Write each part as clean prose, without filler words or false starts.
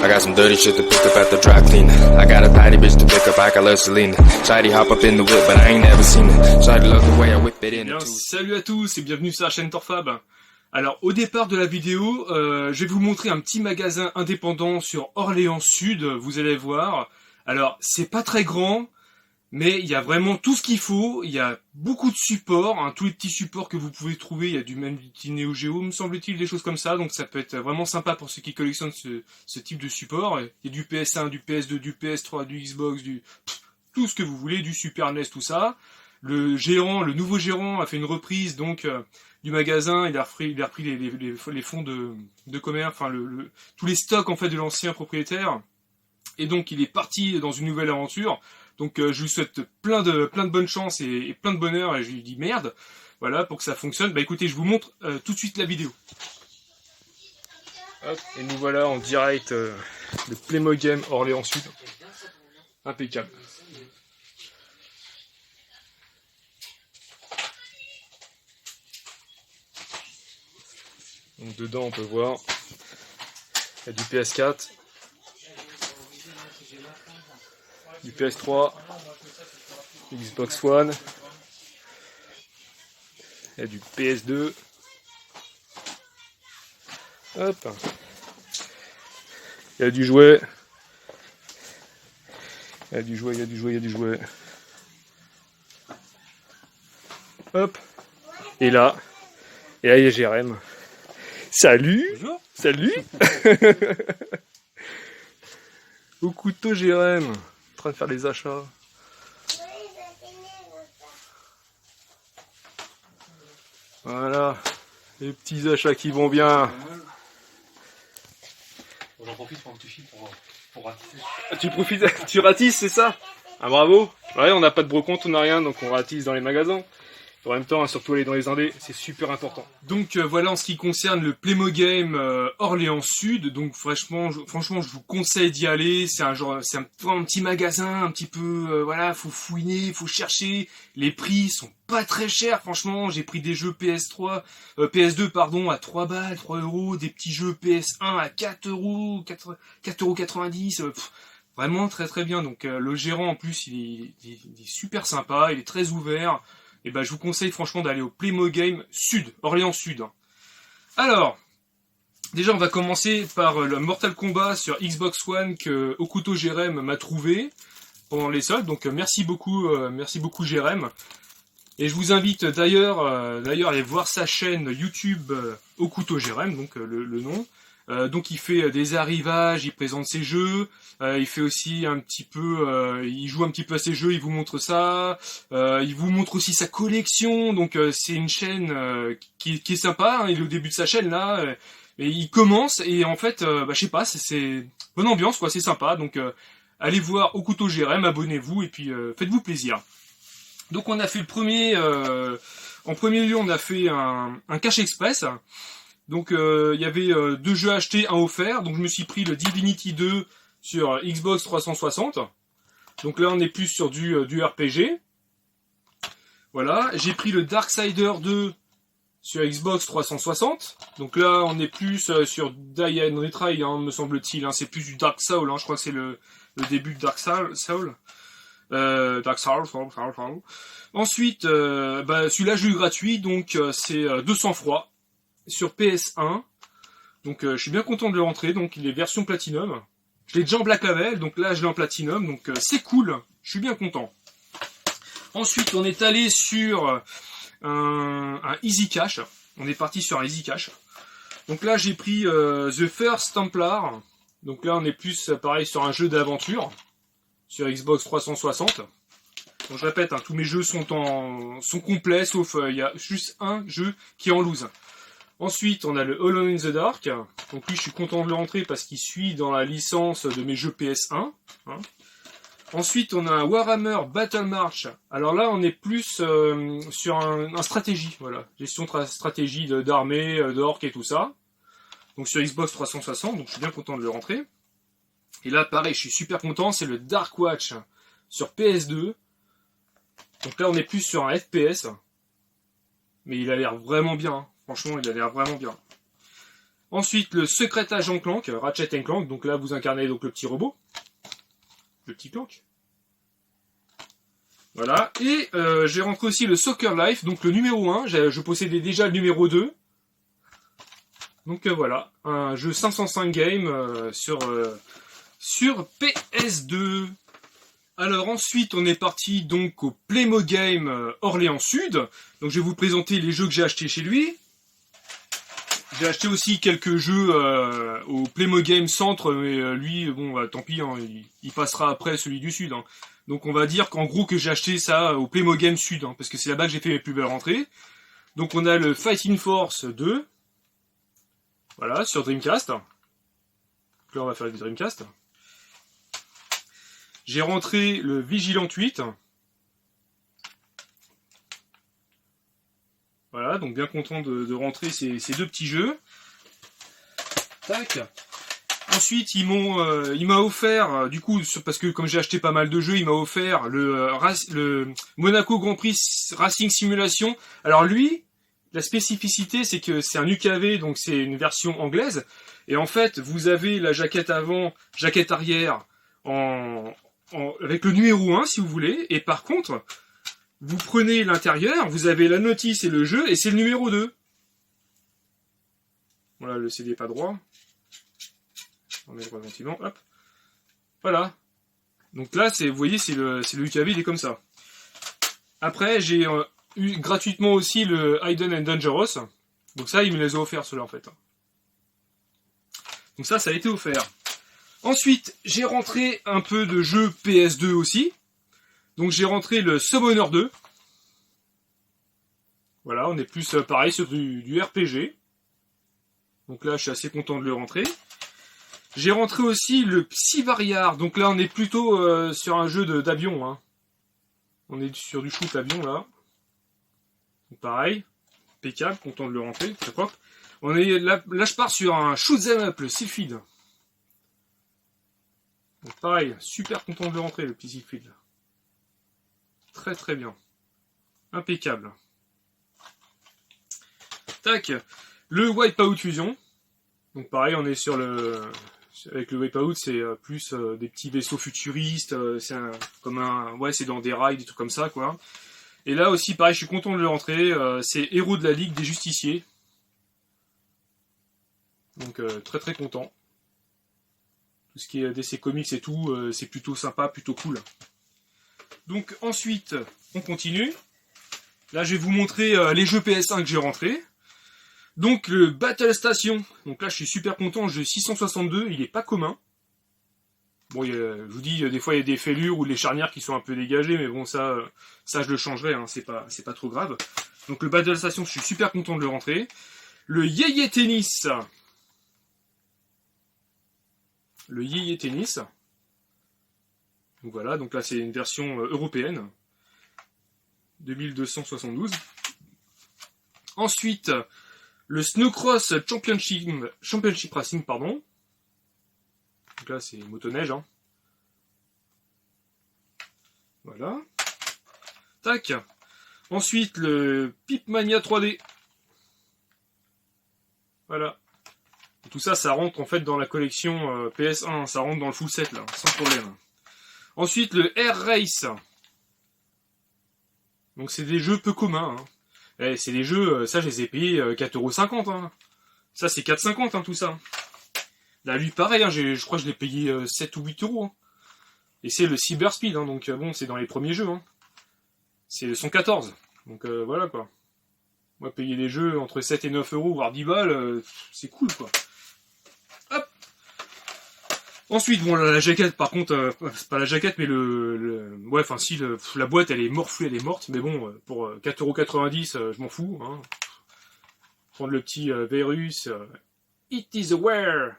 I got some dirty shit to pick up at the dry clean. I got a tidy bitch to pick up, I got Selena. Shady hop up in the whip, but I ain't never seen it. Shady love the way I whip it in. Bien, salut à tous et bienvenue sur la chaîne Torfab. Alors au départ de la vidéo, je vais vous montrer un petit magasin indépendant sur Orléans Sud, vous allez voir. Alors c'est pas très grand, mais il y a vraiment tout ce qu'il faut, il y a beaucoup de supports, hein, tous les petits supports que vous pouvez trouver, il y a du même petit Neo Geo, me semble-t-il, des choses comme ça, donc ça peut être vraiment sympa pour ceux qui collectionnent ce type de support. Il y a du PS1, du PS2, du PS3, du Xbox, tout ce que vous voulez, du Super NES, tout ça. Le nouveau gérant a fait une reprise donc du magasin, il a repris les fonds de commerce, enfin tous les stocks en fait de l'ancien propriétaire, et donc il est parti dans une nouvelle aventure. Donc je lui souhaite plein de bonne chance et plein de bonheur, et je lui dis merde, voilà, pour que ça fonctionne. Bah écoutez, je vous montre tout de suite la vidéo. Hop, et nous voilà en direct de Playmobil Orléans Sud. Impeccable. Donc dedans on peut voir, il y a du PS4, du PS3, Xbox One, il y a du PS2, hop, il y a du jouet, hop, et là il y a Jérém. Salut. Bonjour. Salut. Au couteau Jérém, en train de faire les achats. Voilà, les petits achats qui vont bien. J'en profite pour que tu files pour ratisser. Ah, tu profites, tu ratisses, c'est ça? Ah bravo. Ouais, on n'a pas de brocante, on n'a rien, donc on ratisse dans les magasins. En même temps, surtout aller dans les indés, c'est super important. Donc voilà en ce qui concerne le Playmobil Orléans Sud. Donc franchement, je vous conseille d'y aller. C'est un petit magasin, un petit peu, voilà, faut fouiner, faut chercher. Les prix sont pas très chers, franchement. J'ai pris des jeux PS2 pardon, à 3 balles, 3 euros, des petits jeux PS1 à 4 euros, 4,90 €. Vraiment très très bien. Donc le gérant en plus, il est super sympa, il est très ouvert. Et ben, je vous conseille franchement d'aller au Playmobil Sud, Orléans Sud. Alors, déjà on va commencer par le Mortal Kombat sur Xbox One que Okuto Jérém m'a trouvé pendant les soldes. Donc merci beaucoup Jérém. Et je vous invite d'ailleurs à aller voir sa chaîne YouTube Okuto Jérém, donc le nom. Donc il fait des arrivages, il présente ses jeux, il fait aussi un petit peu, il joue un petit peu à ses jeux, il vous montre ça, il vous montre aussi sa collection. Donc c'est une chaîne qui est sympa, hein, il est au début de sa chaîne là, et il commence, et en fait, je sais pas, c'est bonne ambiance quoi, c'est sympa. Donc allez voir Okuto Jérém, abonnez-vous et puis faites-vous plaisir. Donc on a fait le premier, en premier lieu on a fait un cash express. Donc il y avait 2 jeux achetés, 1 offert. Donc je me suis pris le Divinity 2 sur Xbox 360. Donc là on est plus sur du RPG. Voilà, j'ai pris le Darksider 2 sur Xbox 360. Donc là on est plus sur Die and Retry, hein, me semble-t-il. Hein. C'est plus du Dark Soul, hein. Je crois que c'est le début de Dark Soul. Dark Soul. Ensuite, celui-là j'ai eu gratuit, donc c'est 200 froid. Sur PS1, donc je suis bien content de le rentrer, donc il est version Platinum. Je l'ai déjà en Black Label, donc là je l'ai en Platinum, donc c'est cool, je suis bien content. Ensuite on est allé sur un Easy Cash, on est parti sur un Easy Cash. Donc là j'ai pris The First Templar, donc là on est plus pareil sur un jeu d'aventure, sur Xbox 360. Donc je répète, hein, tous mes jeux sont complets, sauf il y a juste un jeu qui est en loose. Ensuite, on a le Alone in the Dark. Donc lui, je suis content de le rentrer parce qu'il suit dans la licence de mes jeux PS1. Hein. Ensuite, on a un Warhammer Battle March. Alors là, on est plus sur un stratégie. Voilà, gestion stratégie d'armée, d'orques et tout ça. Donc sur Xbox 360, donc je suis bien content de le rentrer. Et là, pareil, je suis super content, c'est le Dark Watch sur PS2. Donc là, on est plus sur un FPS. Mais il a l'air vraiment bien. Hein. Franchement, il a l'air vraiment bien. Ensuite, le Secret Agent Clank, Ratchet & Clank. Donc là, vous incarnez donc le petit robot. Le petit Clank. Voilà. Et j'ai rentré aussi le Soccer Life, donc le numéro 1. Je possédais déjà le numéro 2. Donc voilà. Un jeu 505 game sur PS2. Alors ensuite, on est parti donc au Playmo Game Orléans Sud. Donc je vais vous présenter les jeux que j'ai achetés chez lui. J'ai acheté aussi quelques jeux au Playmo Game Centre, mais lui, bon, bah, tant pis, hein, il passera après celui du Sud. Hein. Donc on va dire qu'en gros que j'ai acheté ça au Playmo Game Sud, hein, parce que c'est là-bas que j'ai fait mes plus belles rentrées. Donc on a le Fighting Force 2, voilà, sur Dreamcast. Donc là on va faire le Dreamcast. J'ai rentré le Vigilant 8. Voilà, donc bien content de rentrer ces deux petits jeux. Tac. Ensuite, il m'a offert, du coup, parce que comme j'ai acheté pas mal de jeux, il m'a offert le Monaco Grand Prix Racing Simulation. Alors lui, la spécificité, c'est que c'est un UKV, donc c'est une version anglaise. Et en fait, vous avez la jaquette avant, jaquette arrière, avec le numéro 1, si vous voulez. Et par contre, vous prenez l'intérieur, vous avez la notice et le jeu, et c'est le numéro 2. Voilà, le CD pas droit. On met le droit gentiment, hop. Voilà. Donc là, vous voyez, c'est le UKV, il est comme ça. Après, j'ai eu gratuitement aussi le Hidden and Dangerous. Donc ça, il me les a offerts, ceux-là, en fait. Donc ça a été offert. Ensuite, j'ai rentré un peu de jeux PS2 aussi. Donc j'ai rentré le Summoner 2. Voilà, on est plus pareil sur du RPG. Donc là, je suis assez content de le rentrer. J'ai rentré aussi le Psyvariar. Donc là, on est plutôt sur un jeu d'avion. Hein. On est sur du shoot avion là. Donc pareil, impeccable, content de le rentrer, très propre. Là, je pars sur un shoot 'em up, le Sylphid. Donc pareil, super content de le rentrer, le petit Sylphid. Très très bien. Impeccable. Tac. Le Wipeout Fusion. Donc pareil, on est sur avec le Wipeout, c'est plus des petits vaisseaux futuristes. C'est c'est dans des rails, des trucs comme ça, quoi. Et là aussi, pareil, je suis content de le rentrer. C'est Héros de la Ligue des Justiciers. Donc très très content. Tout ce qui est DC Comics et tout, c'est plutôt sympa, plutôt cool. Donc ensuite, on continue. Là, je vais vous montrer les jeux PS1 que j'ai rentrés. Donc le Battle Station. Donc là, je suis super content. Le jeu 662, il est pas commun. Bon, je vous dis, des fois, il y a des fêlures ou des charnières qui sont un peu dégagées, mais bon, ça je le changerai. Hein, c'est pas trop grave. Donc le Battle Station, je suis super content de le rentrer. Le Yéyé Tennis. Le Yéyé Tennis. Donc voilà, donc là c'est une version européenne. 2272. Ensuite, le Snowcross Championship Racing, pardon. Donc là c'est motoneige. Hein. Voilà. Tac. Ensuite, le Pipmania 3D. Voilà. Tout ça, ça rentre en fait dans la collection PS1. Ça rentre dans le full set là, sans problème. Ensuite, le Air Race. Donc c'est des jeux peu communs. Hein. C'est des jeux, ça je les ai payés 4,50€. Hein. Ça c'est 4,50€ hein, tout ça. Là lui pareil, hein, je crois que je l'ai payé 7 ou 8€. Hein. Et c'est le Cyber Speed, hein, donc bon c'est dans les premiers jeux. Hein. C'est le 114. Donc voilà quoi. Moi payer des jeux entre 7 et 9€, voire 10 balles, c'est cool quoi. Hop. Ensuite, bon, la jaquette, par contre, c'est pas la jaquette, mais ouais, enfin, si, la boîte, elle est morflée, elle est morte, mais bon, pour 4,90€, je m'en fous, hein. Prendre le petit Virus, It is aware.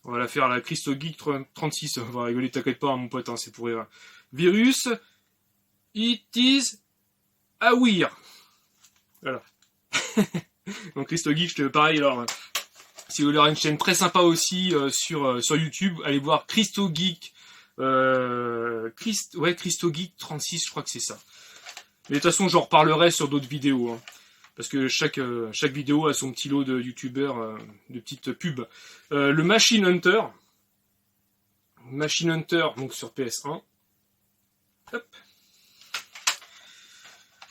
On va la faire à la Christo Geek 36, on va rigoler, t'inquiète pas, hein, mon pote, hein, c'est pour rire. Virus, It is aware. Voilà. Donc, Christo Geek, pareil, alors... Si vous voulez avoir une chaîne très sympa aussi sur YouTube, allez voir Christo Geek. Christo Geek 36, je crois que c'est ça. Mais de toute façon, j'en reparlerai sur d'autres vidéos. Hein. parce que chaque vidéo a son petit lot de youtubeurs, de petites pubs. Le Machine Hunter, donc sur PS1. Hop.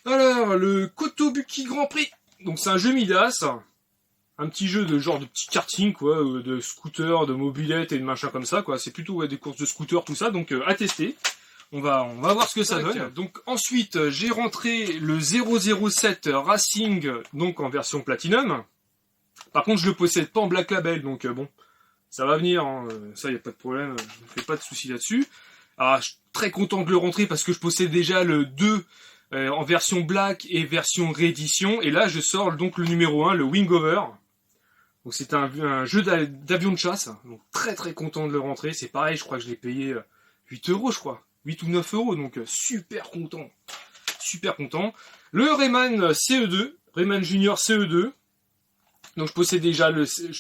Alors, le Kotobuki Grand Prix, donc c'est un jeu Midas, un petit jeu de genre de petit karting, quoi, de scooter, de mobilette et de machin comme ça, quoi. C'est plutôt des courses de scooter, tout ça, donc à tester. On va voir ce que ça donne. Donc ensuite, j'ai rentré le 007 Racing, donc en version Platinum. Par contre, je le possède pas en Black Label, donc bon, ça va venir, hein. Ça y a pas de problème, je ne fais pas de soucis là-dessus. Alors, je suis très content de le rentrer parce que je possède déjà le 2 en version Black et version réédition. Et là, je sors donc le numéro 1, le Wingover. Donc c'est un jeu d'avion de chasse. Donc très très content de le rentrer. C'est pareil, je crois que je l'ai payé 8 euros, je crois. 8 ou 9 euros, donc super content. Super content. Le Rayman CE2, Rayman Junior CE2. Donc je possédais déjà le CP.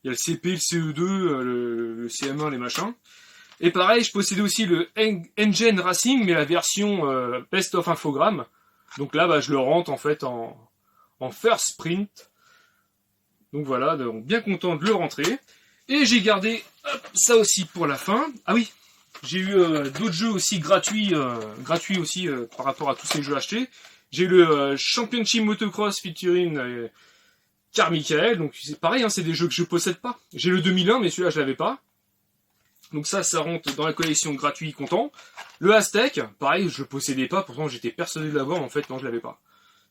Il y a le CP, le CE2, le CM1, les machins. Et pareil, je possédais aussi le Engine Racing, mais la version Best of Infogrames. Donc là, je le rentre en fait en First Sprint. Donc voilà, donc bien content de le rentrer. Et j'ai gardé ça aussi pour la fin. Ah oui, j'ai eu d'autres jeux aussi gratuits aussi par rapport à tous ces jeux achetés. J'ai eu le Championship Motocross featuring Carmichael. Donc c'est pareil, hein, c'est des jeux que je possède pas. J'ai le 2001, mais celui-là je l'avais pas. Donc ça rentre dans la collection gratuit content. Le Aztec, pareil, je possédais pas, pourtant j'étais persuadé de l'avoir, en fait non, je l'avais pas.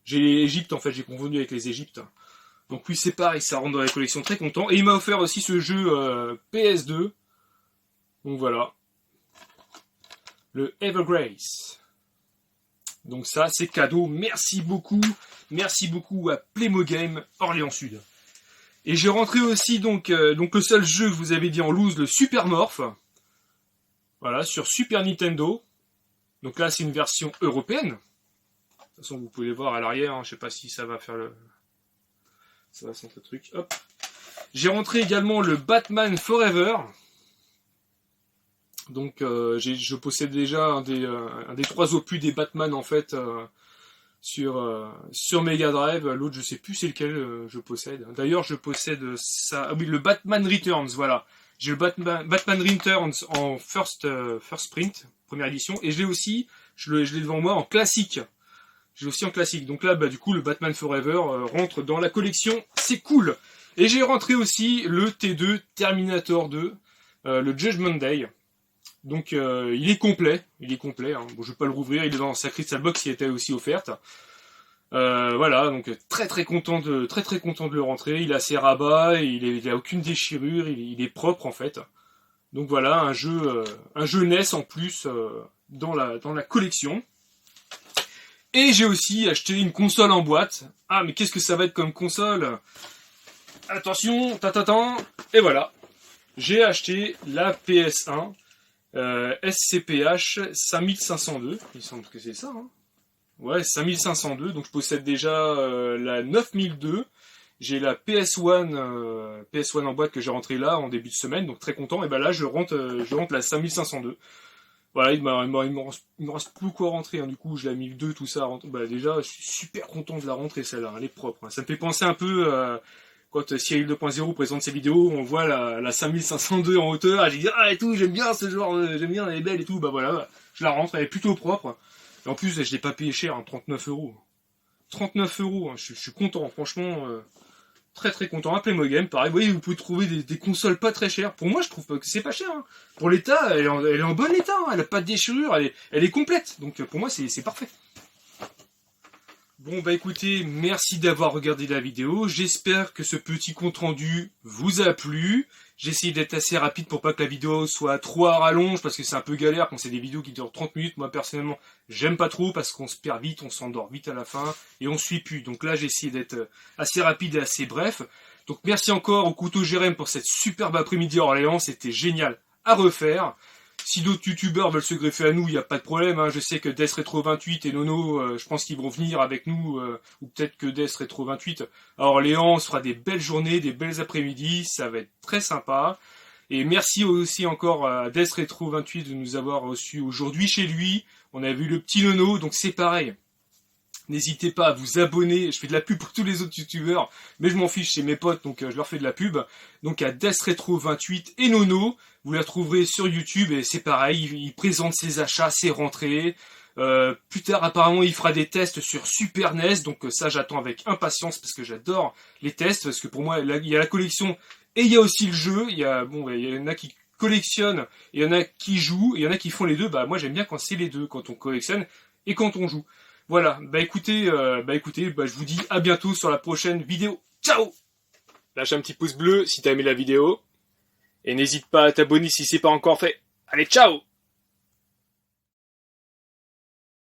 J'ai l'Égypte, en fait, j'ai convenu avec les Égyptes. Donc oui, c'est pareil, ça rentre dans la collection très content. Et il m'a offert aussi ce jeu PS2. Donc voilà. Le Evergrace. Donc ça, c'est cadeau. Merci beaucoup à Playmogame Orléans Sud. Et j'ai rentré aussi donc le seul jeu que je vous avais dit en loose, le Super Morph. Voilà, sur Super Nintendo. Donc là, c'est une version européenne. De toute façon, vous pouvez voir à l'arrière, hein, je sais pas si ça va faire le... Ça va sentir le truc. Hop. J'ai rentré également le Batman Forever. Donc je possède déjà un des 3 opus des Batman en fait sur Mega Drive. L'autre je sais plus c'est lequel je possède. D'ailleurs je possède ça. Ah oui, le Batman Returns, voilà. J'ai le Batman Returns en First Sprint, première édition, et je l'ai aussi, je l'ai devant moi en classique. J'ai aussi en classique. Donc là, du coup, le Batman Forever rentre dans la collection. C'est cool. Et j'ai rentré aussi le T2 Terminator 2, le Judgment Day. Donc il est complet. Hein. Bon, je vais pas le rouvrir. Il est dans sa Crystal Box qui était aussi offerte. Voilà. Donc très très content de le rentrer. Il a ses rabats. Il a aucune déchirure. Il est propre en fait. Donc voilà, un jeu NES en plus dans la collection. Et j'ai aussi acheté une console en boîte. Ah, mais qu'est-ce que ça va être comme console? Attention, et voilà. J'ai acheté la PS1 SCPH 5502. Il semble que c'est ça, hein. Ouais, 5502. Donc je possède déjà la 9002. J'ai la PS1 en boîte que j'ai rentrée là en début de semaine. Donc très content. Et là, je rentre la 5502. Voilà, il me reste plus quoi rentrer, hein. Du coup je l'ai mis 2, tout ça. Déjà, je suis super content de la rentrer celle-là, elle est propre. Hein. Ça me fait penser un peu quand Cyril 2.0 présente ses vidéos, on voit la 5502 en hauteur, et j'ai dit et tout, j'aime bien ce genre, j'aime bien, elle est belle et tout. Voilà, je la rentre, elle est plutôt propre. Et en plus, je l'ai pas payé cher, hein, 39 euros. 39 euros, hein, je suis content, franchement. Très très content. Un Playmogame, pareil. Vous voyez, vous pouvez trouver des consoles pas très chères. Pour moi, je trouve que c'est pas cher. Hein. Pour l'état, elle est en bon état. Hein. Elle a pas de déchirure. Elle est complète. Donc pour moi, c'est parfait. Bon écoutez, merci d'avoir regardé la vidéo. J'espère que ce petit compte rendu vous a plu. J'ai essayé d'être assez rapide pour pas que la vidéo soit trop à rallonge, parce que c'est un peu galère quand c'est des vidéos qui durent 30 minutes. Moi personnellement, j'aime pas trop parce qu'on se perd vite, on s'endort vite à la fin et on suit plus. Donc là, j'ai essayé d'être assez rapide et assez bref. Donc merci encore au Couteau Jérém pour cette superbe après-midi à Orléans, c'était génial à refaire. Si d'autres youtubeurs veulent se greffer à nous, il n'y a pas de problème. Hein. Je sais que Death Retro 28 et Nono, je pense qu'ils vont venir avec nous, ou peut-être que Death Retro 28 à Orléans. On se fera des belles journées, des belles après-midi, ça va être très sympa. Et merci aussi encore à Death Retro 28 de nous avoir reçus aujourd'hui chez lui. On a vu le petit Nono, donc c'est pareil. N'hésitez pas à vous abonner, je fais de la pub pour tous les autres youtubeurs, mais je m'en fiche, c'est mes potes, donc je leur fais de la pub. Donc à Death Retro 28 et Nono, vous la trouverez sur YouTube, et c'est pareil, il présente ses achats, ses rentrées. Plus tard, apparemment, il fera des tests sur Super NES, donc ça j'attends avec impatience, parce que j'adore les tests, parce que pour moi, il y a la collection, et il y a aussi le jeu, il y en a qui collectionnent, il y en a qui jouent, et il y en a qui font les deux. Bah moi j'aime bien quand c'est les deux, quand on collectionne et quand on joue. Voilà, écoutez, je vous dis à bientôt sur la prochaine vidéo. Ciao! Lâche un petit pouce bleu si t'as aimé la vidéo. Et n'hésite pas à t'abonner si c'est pas encore fait. Allez, ciao!